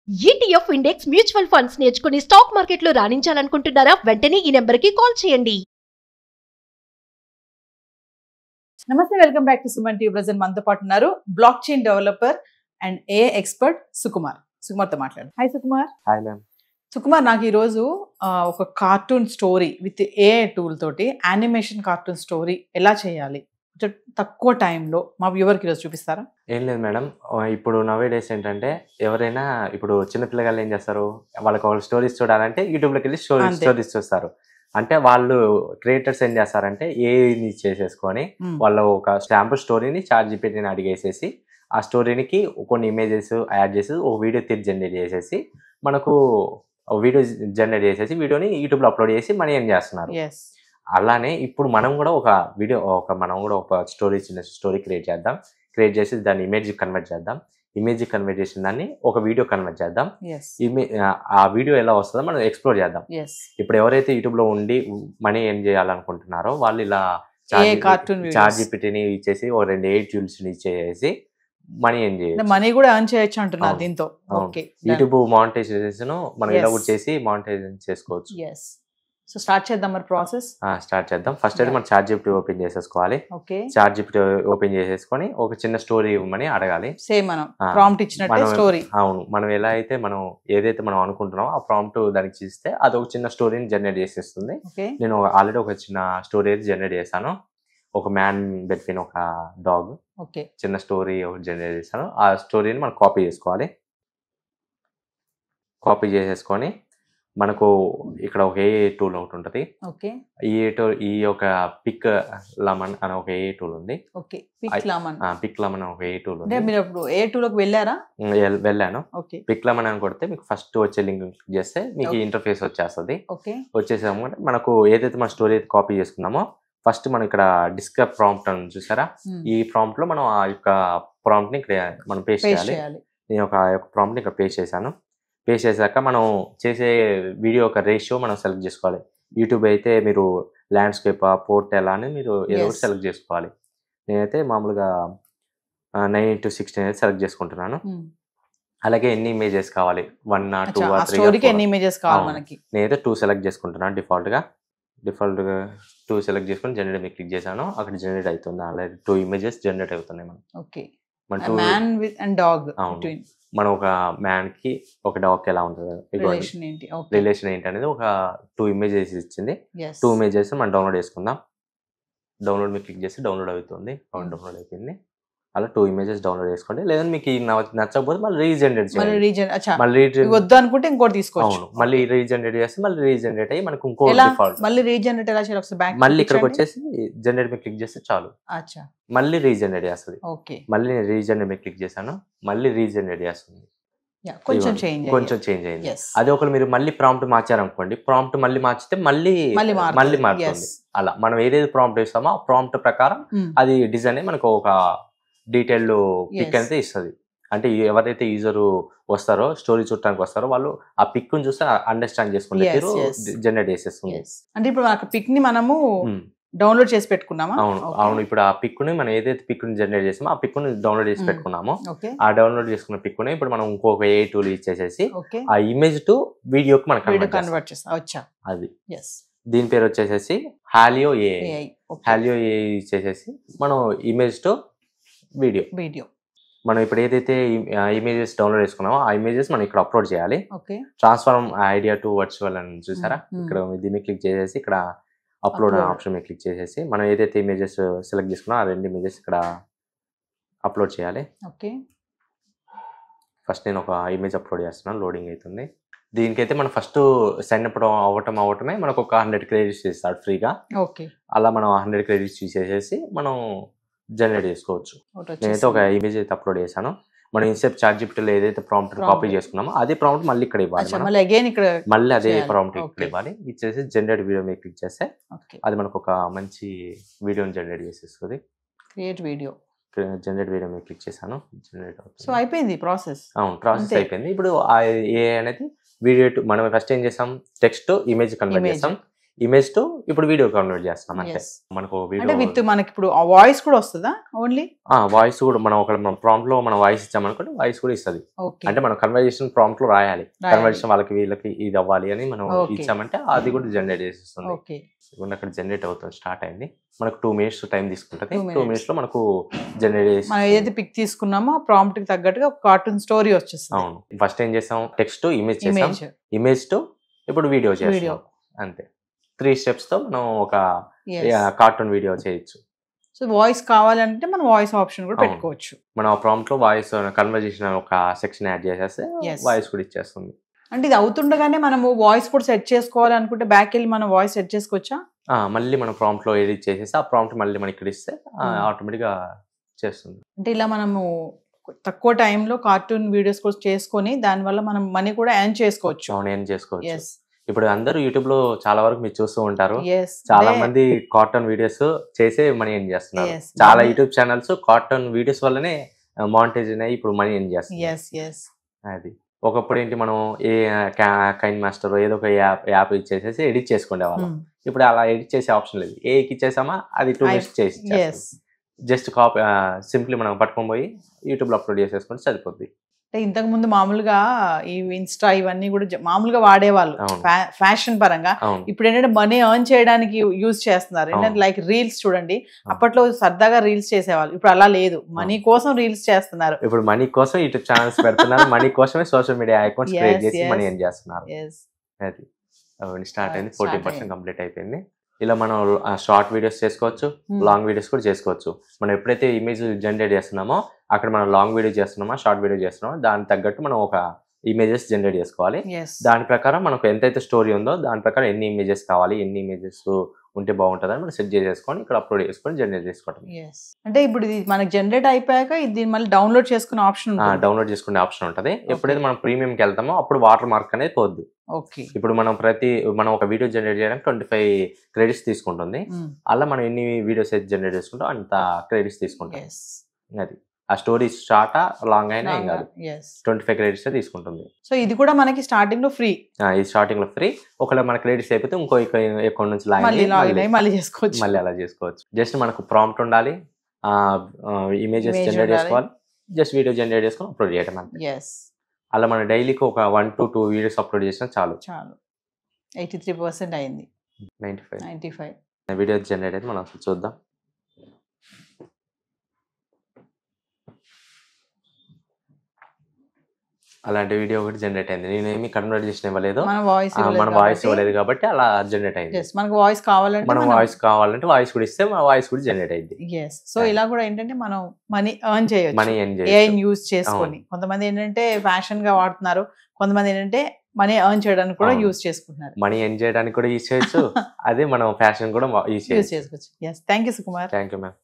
ETF index mutual funds నేర్చుకుని stock మార్కెట్లో రాణించాలనుకుంటున్నారా? వెంటనే ఈ నెంబర్కి కాల్ చేయండి. నమస్తే, welcome back to Suman TV. Present మనతో పాటు ఉన్నారు blockchain developer and AI expert Sukumar. సుకుమార్తో మాట్లాడు. Hi Sukumar. Hi ma'am. Sukumar, నాకు ఈరోజు ఒక cartoon story with AI tool తోటి యానిమేషన్ కార్టూన్ స్టోరీ ఎలా చేయాలి కొంచెం తక్కువ టైంలో మా వ్యూవర్కి ఈరోజు చూపిస్తారా? ఏం లేదు మేడం, ఇప్పుడు నవే డేస్ ఏంటంటే ఎవరైనా ఇప్పుడు చిన్నపిల్లగాళ్ళు ఏం చేస్తారు, వాళ్ళకి ఒక స్టోరీస్ చూడాలంటే యూట్యూబ్లోకి వెళ్ళి స్టోరీస్ చూస్తారు. అంటే వాళ్ళు క్రియేటర్స్ ఏం చేస్తారంటే ఏఐని చేసేసుకొని వాళ్ళు ఒక స్టాంపుల్ స్టోరీని ChatGPTని అడిగేసేసి ఆ స్టోరీకి కొన్ని ఇమేజెస్ యాడ్ చేసి ఒక వీడియో జనరేట్ చేసేసి మనకు వీడియో జనరేట్ చేసేసి వీడియోని యూట్యూబ్లో అప్లోడ్ చేసి మనీ ఏం చేస్తున్నారు. అలానే ఇప్పుడు మనం కూడా ఒక స్టోరీ, చిన్న స్టోరీ క్రియేట్ చేసి దాన్ని ఇమేజ్ కన్వర్ట్ చేద్దాం. ఇమేజ్ కన్వర్ట్ చేసిన దాన్ని ఒక వీడియో కన్వర్ట్ చేద్దాం. ఆ వీడియో ఎలా వస్తుందో మనం ఎక్స్ప్లోర్ చేద్దాం. ఇప్పుడు ఎవరైతే యూట్యూబ్ లో ఉండి మనీ ఏం చేయాలనుకుంటున్నారో వాళ్ళు ఇలా ChatGPTని ఇచ్చేసి ఒక 2 AI టూల్స్ ఇచ్చేసి మనీ ఏం చేయొచ్చు, మనీ కూడా ఎర్న్ చేయొచ్చు అంటున్నారు దీంతో. యూట్యూబ్ మానిటైజేషన్ మనం ఇలా కూడా చేసి మానిటైజేషన్ చేసుకోవచ్చు. సో స్టార్ట్ చేద్దాం మరి ప్రాసెస్. స్టార్ట్ చేద్దాం. ఫస్ట్ అయితే మనం ChatGPT ఓపెన్ చేసేసుకోవాలి. ChatGPT ఓపెన్ చేసేసుకొని ఒక చిన్న స్టోరీ ఇవ్వమని అడగాలి. సేమ్ మనం ప్రాంప్ట్ ఇచ్చినట్టే స్టోరీ. అవును, మనం ఎలా అయితే ఏదైతే మనం అనుకుంటున్నామో ఆ ప్రాంప్ట్ దానికి ఇస్తే అది ఒక చిన్న స్టోరీని జనరేట్ చేసేస్తుంది. నేను ఆల్రెడీ ఒక చిన్న స్టోరీ అయితే జనరేట్ చేశాను. ఒక మ్యాన్ బెట్వీన్ ఒక డాగ్ చిన్న స్టోరీ జనరేట్ చేశాను. ఆ స్టోరీని మనం కాపీ చేసుకోవాలి. కాపీ చేసేసుకొని మనకు ఇక్కడ ఒక ఏఐ టూల్ ఒకటి ఉంటుంది. ఈ ఒక పిక్ లమన్ అనే ఒక ఏఐ టూల్ ఉంది. పిక్ లమన్ ఒక ఏఐ టూల్ ఉంది. మీరు ఇప్పుడు ఏఐ టూల్ లోకి వెళ్ళారా? వెళ్ళాను. పిక్ లమన్ అని కొడితే మీకు ఫస్ట్ వచ్చే లింక్ క్లిక్ చేస్తే మీకు ఇంటర్ఫేస్ వచ్చేస్తుంది. వచ్చేసాము మనకు ఏదైతే మన స్టోరీ అయితే కాపీ చేసుకున్నామో ఫస్ట్ మనం ఇక్కడ డిస్క్రైబ్ ప్రాంప్ట్ అని చూసారా, ఈ ప్రాంప్ట్ లో మనం ఆ యొక్క ప్రాంప్ట్ ని ఇక్కడ మనం పేస్ట్ చేయాలి. నేను ఒక ప్రాంప్ట్ ని ఇక్కడ పేస్ట్ చేశాను. పేస్ట్ చేశాక మనం చేసే వీడియో ఒక రేషియో మనం సెలెక్ట్ చేసుకోవాలి. యూట్యూబ్ అయితే మీరు ల్యాండ్స్కేప్, పోర్ట్రేట్ అని మీరు ఏదో ఒకటి సెలెక్ట్ చేసుకోవాలి. నేనైతే మామూలుగా 9:16 అనేది సెలెక్ట్ చేసుకుంటున్నాను. అలాగే ఎన్ని ఇమేజెస్ కావాలి, 1 or 2 or 3. నేనైతే 2 సెలెక్ట్ చేసుకుంటున్నాను. డిఫాల్ట్గా 2 సెలెక్ట్ చేసుకుని జనరేట్ మీద క్లిక్ చేశాను. అక్కడ జనరేట్ అవుతుంది. అలాగే 2 ఇమేజెస్ జనరేట్ అవుతున్నాయి. మనం ఒక మ్యాన్ కి ఒక డాగ్ కి ఎలా ఉంటుంది, రిలేషన్ ఏంటి అనేది ఒక 2 ఇమేజెస్ ఇచ్చింది. 2 ఇమేజెస్ మనం డౌన్లోడ్ చేసుకుందాం. డౌన్లోడ్ మీద క్లిక్ చేసి డౌన్లోడ్ అవుతుంది. డౌన్లోడ్ అయిపోయింది. అలా 2 ఇమేజెస్ డౌన్లోడ్ చేసుకోండి. లేదా మీకు నచ్చకపోతే మళ్ళీ రీజనరేట్ చేయాలి. మళ్ళీ వద్దు అనుకుంటే ఇంకోటి తీసుకోవచ్చు. మళ్ళీ రీజనరేట్ చేస్తే మళ్ళీ రీజనరేట్ అయ్యి మనకు ఇంకో డిఫాల్ట్. మళ్ళీ రీజనరేట్ ఎలా చేయాలి? మళ్ళీ ఇక్కడికి వచ్చేసి జనరేట్ మీద క్లిక్ చేస్తే చాలు, మళ్ళీ రీజనరేట్ చేస్తుంది. మళ్ళీ నేను రీజనరేట్ మీద క్లిక్ చేశాను, మళ్ళీ రీజనరేట్ చేస్తుంది. కొంచెం చేంజ్ అయింది. అదే ఒకరు మీరు మళ్ళీ ప్రాంప్ట్ మార్చారనుకోండి, ప్రాంప్ట్ మళ్ళీ మార్చితే మళ్ళీ మారుతుంది. అలా మనం ఏదైతే ప్రాంప్ట్ ఇస్తామో ఆ ప్రాంప్ట్ ప్రకారం అది డిజైన్ మనకు ఒక డీటెయిల్డ్ పిక్ అయితే ఇస్తుంది. అంటే ఎవరైతే యూజర్ వస్తారో, స్టోరీ చూడటానికి వస్తారో వాళ్ళు ఆ పిక్ ని చూస్తే అండర్స్టాండ్ చేసుకుంటే జనరేట్ చేసేస్తుంది. అంటే ఇప్పుడు ఆ పిక్ ని మనము డౌన్లోడ్ చేసి పెట్టుకున్నామా? అవును. ఇప్పుడు ఆ పిక్ ని మనం ఏదైతే పిక్ ని జనరేట్ చేసామో ఆ పిక్ ని డౌన్లోడ్ చేసి పెట్టుకున్నామో ఆ డౌన్లోడ్ చేసుకున్న పిక్ ని ఇప్పుడు మనం ఇంకొక ఏ టూల్ ఇచ్చేసేసి ఆ ఇమేజ్ టు వీడియోకి మనం కన్వర్ట్ చేస్తాం. అది దీని పేరు వచ్చేసేసి హాలియో ఏఐ ఇచ్చేసేసి మనం ఇమేజ్ టు వీడియో మనం ఇప్పుడు ఏదైతే ఇమేజెస్ డౌన్లోడ్ చేసుకున్నామో ఆ ఇమేజెస్ మనం ఇక్కడ అప్లోడ్ చేయాలి. ట్రాన్స్ఫార్మ్ ఐడియా టు వర్చువల్ అని చూసారా, ఇక్కడ దీన్ని క్లిక్ చేసేసి ఇక్కడ అప్లోడ్ ఆప్షన్ మీద క్లిక్ చేసేసి మనం ఏదైతే ఇమేజెస్ సెలెక్ట్ చేసుకున్నా ఆ 2 ఇమేజెస్ ఇక్కడ అప్లోడ్ చేయాలి. ఫస్ట్ నేను ఒక ఇమేజ్ అప్లోడ్ చేస్తున్నాను. లోడింగ్ అవుతుంది. దీనికైతే మనం ఫస్ట్ సైన్ అప్ అవటమే మనకు ఒక 100 క్రెడిట్స్ ఇస్తాడు ఫ్రీగా. అలా మనం 100 క్రెడిట్స్ చేసేసి మనం జనరేట్ చేసుకోవచ్చు. నేనైతే ఒక ఇమేజ్ అయితే అప్లోడ్ చేశాను. మనం ఇన్సెప్ట్ ChatGPTలో ఏదైతే ప్రాంప్ట్ కాపీ చేసుకున్నామో అదే ప్రాంప్ట్ మళ్ళీ ఇక్కడ ఇవ్వాలి. మళ్ళీ అదే ప్రాంప్ట్ ఇక్కడ ఇవ్వాలి. ఇచ్చేసి జనరేట్ వీడియో మీద క్లిక్ చేస్తే అది మనకు ఒక మంచి వీడియోని జనరేట్ చేసేస్తుంది. జనరేట్ వీడియో మీద క్లిక్ చేశాను. జనరేట్ అవుతుంది. సో అయిపోయింది ప్రాసెస్. అవును, ప్రాసెస్ అయిపోయింది. ఇప్పుడు AI అనేది వీడియో మనం ఫస్ట్ ఏం చేసాం, టెక్స్ట్ ఇమేజ్ కన్వర్ట్ చేసాం. ఇమేజ్ టు ఇప్పుడు వీడియో కన్వర్ట్ చేస్తున్నాం అంటే Yes. మనకు అంటే వీడియో విత్ మనకి ఇప్పుడు వాయిస్ కూడా వస్తుందా ఓన్లీ? వాయిస్ కూడా మనం ఒక ప్రాంప్ట్ లో మనం వాయిస్ ఇచ్చామనుకోండి వాయిస్ కూడా ఇస్తుంది. ఓకే. అంటే మనం కన్వర్జేషన్ ప్రాంప్ట్ లో రాయాలి కన్వర్జేషన్ వాళ్ళకి వీళ్ళకి ఇది అవ్వాలి అని మనం Okay. ఇచ్చామంటే అది కూడా జనరేట్ చేసేస్తుంది. ఓకే. ఇప్పుడు అక్కడ జనరేట్ అవుతుంది స్టార్ట్ అయింది. మనకు 2 minutes టైం తీసుకుంటుంది. 2 2 minutes. minutes లో మనకు జనరేట్ చేసి మనం ఏదైతే పిక్ తీసుకున్నామో ప్రాంప్ట్ కి తగ్గట్టుగా కార్టూన్ స్టోరీ వచ్చేస్తుంది. అవును ఫస్ట్ ఏం చేసాం టెక్స్ట్ ఇమేజ్ చేసాం ఇమేజ్ ఇమేజ్ టు ఇప్పుడు వీడియో వీడియో. చేస్తాం అంతే 3 steps తో మనం ఒక కార్టూన్ వీడియో చేయొచ్చు. సో వాయిస్ కావాలంటే మనం వాయిస్ ఆప్షన్ కూడా అవును. పెట్టుకోవచ్చు. మనం ఆ ప్రాంప్ట్ లో వాయిస్ కన్వర్జేషన్ ఒక సెక్షన్ యాడ్ చేసేస్తే Yes. వాయిస్ కూడా ఇచ్చేస్తుంది. అంటే ఇది అవుతుండగానే మనము వాయిస్ కూడా సెట్ చేసుకోవాలనుకుంటే బ్యాక్ వెళ్ళి మనం వాయిస్ సెట్ చేసుకోవచ్చా? మళ్ళీ మనం ప్రాంప్ట్ లో ఎడిట్ చేసేసి ఆ ప్రాంప్ట్ మళ్ళీ మనకి ఇక్కడ ఇస్తే Hmm. ఆటోమేటిక్ గా చేస్తుంది. అంటే ఇలా మనము తక్కువ టైంలో కార్టూన్ వీడియోస్ కూడా చేసుకొని దానివల్ల మనం మనీ కూడా ఎర్న్ చేసుకోవచ్చు. అవును ఏం చేసుకోవచ్చు. ఎస్ ఇప్పుడు అందరూ యూట్యూబ్ లో చాలా వరకు మీరు చూస్తూ ఉంటారు. ఎస్ చాలా మంది కార్టూన్ వీడియోస్ చేసే మనీ ఏం చేస్తున్నారు. Yes. చాలా యూట్యూబ్ ఛానల్స్ కార్టూన్ వీడియోస్ వల్లనే మానిటైజ్ అయ్యి ఇప్పుడు మనీ ఏం చేస్తున్నారు. ఎస్ ఎస్ అది ఒకప్పుడు ఏంటి మనం ఏ కైన్ మాస్టర్ ఏదో ఒక యాప్ ఇచ్చేసేసి ఎడిట్ చేసుకునే వాళ్ళం. ఇప్పుడు అలా ఎడిట్ చేసే ఆప్షన్ లేదు. ఏకి ఇచ్చేసామా అది 2 minutes చేసి ఎస్. జస్ట్ కాపీ సింప్లీ మనం పట్టుకొని పోయి యూట్యూబ్ లో అప్లోడ్ చేసేసుకుంటే సరిపోద్ది. అంటే ఇంతకు ముందు మామూలుగా ఈ ఇన్స్టా ఇవన్నీ కూడా మామూలుగా వాడేవాళ్ళు అవును. ఫ్యాషన్ పరంగా. అవును ఇప్పుడు ఏంటంటే మనీ ఎర్న్ చేయడానికి యూజ్ చేస్తున్నారు. ఏంటంటే లైక్ రీల్స్ చూడండి, అప్పట్లో సరదాగా రీల్స్ చేసేవాళ్ళు, ఇప్పుడు అలా లేదు, మనీ కోసం రీల్స్ చేస్తున్నారు. ఇప్పుడు మనీ కోసం యూట్యూబ్ ఛానల్స్ పెడుతున్నారు. మనీ కోసమే social media accounts create Yes, చేసి yes. మనీ ఏం చేస్తున్నారు. Yes. అది స్టార్ట్ అయింది. Start 14% అయింది. కంప్లీట్ అయిపోయింది. ఇలా మనం షార్ట్ వీడియోస్ చేసుకోవచ్చు, లాంగ్ వీడియోస్ కూడా చేసుకోవచ్చు. మనం ఎప్పుడైతే ఇమేజ్ జనరేట్ చేస్తున్నామో అక్కడ మనం లాంగ్ వీడియో చేస్తున్నామో షార్ట్ వీడియో చేస్తున్నామో దానికి తగ్గట్టు మనం ఒక ఇమేజెస్ జనరేట్ చేసుకోవాలి. Yes. దాని ప్రకారం మనకు ఎంతైతే స్టోరీ ఉందో దాని ప్రకారం ఎన్ని ఇమేజెస్ కావాలి, ఎన్ని ఇమేజెస్ ఉంటే బాగుంటుందని మనం సెట్ చేసేసుకొని ఇక్కడ అప్లోడ్ చేసుకొని జనరేట్ చేసుకోవడం. Yes. అంటే ఇప్పుడు ఇది మనకి జనరేట్ అయిపోయాక ఇది మళ్ళీ డౌన్లోడ్ చేసుకునే ఆప్షన్ ఉంటుంది. డౌన్లోడ్ చేసుకునే ఆప్షన్ ఉంటుంది. ఎప్పుడైతే మనం ప్రీమియంకి వెళ్తామో అప్పుడు వాటర్ మార్క్ అనేది పోద్ది. ఓకే. ఇప్పుడు మనం ఒక వీడియో జనరేట్ చేయడానికి 25 credits తీసుకుంటుంది. అలా మనం ఎన్ని వీడియోస్ అయితే జనరేట్ చేసుకుంటాం అంత క్రెడిట్స్ తీసుకుంటాం. ఎస్. అది ఆ స్టోరీ స్టార్ట్ లాంగ్ అయినా ఏం కాదు, ఎస్. 25 credits తీసుకుంటుంది. సో ఇది కూడా మనకి స్టార్టింగ్ లో ఫ్రీ, ఇది స్టార్టింగ్ లో ఫ్రీ. ఒకవేళ మన క్రెడిట్స్ అయిపోతే ఇంకో అకౌంట్ నుంచి మళ్ళీ లాగిన్ అయ్యి మళ్ళీ చేసుకోవచ్చు. మళ్ళీ అలా చేసుకోవచ్చు. జస్ట్ మనకు ప్రాంప్ట్ ఉండాలి, ఇమేజెస్ Image జనరేట్ ఉండాలి. చేసుకోవాలి, జస్ట్ వీడియో జనరేట్ చేసుకొని అప్లోడ్ చేయడం అంతే. ఎస్. అలా మనం డైలీకి ఒక 1 to 2 వీడియోస్ అప్లోడ్ చేసినా చాలు. 83% అయింది. 95 95. వీడియో జనరేట్ అయితే మనం అసలు చూద్దాం. అలాంటి వీడియో ఒకటి జనరేట్ అయింది. నేను ఏమి కన్వర్జేషన్ ఇవ్వలేదు, మన వాయిస్ మన వాయిస్ ఇవ్వలేదు కాబట్టి అలా జనరేట్ అయింది. మనకు వాయిస్ కావాలంటే మనం వాయిస్ కావాలంటే వాయిస్ కూడా ఇస్తే మన వాయిస్ కూడా జనరేట్ అయింది. ఎస్. సో ఇలా కూడా ఏంటంటే మనం మనీ ఎర్న్ చేయొచ్చు, మనీ ఏం ఏఐ యూజ్ చేసుకొని. కొంతమంది ఏంటంటే ఫ్యాషన్ గా వాడుతున్నారు, కొంతమంది ఏంటంటే మనీ ఎర్న్ చేయడానికి కూడా యూజ్ చేసుకుంటున్నారు. మనీ ఎర్న్ చేయడానికి కూడా యూజ్ చేయొచ్చు, అదే మనం ఫ్యాషన్ కూడా యూజ్ చేసుకోవచ్చు. Yes. Thank you Sukumar. Thank you ma'am.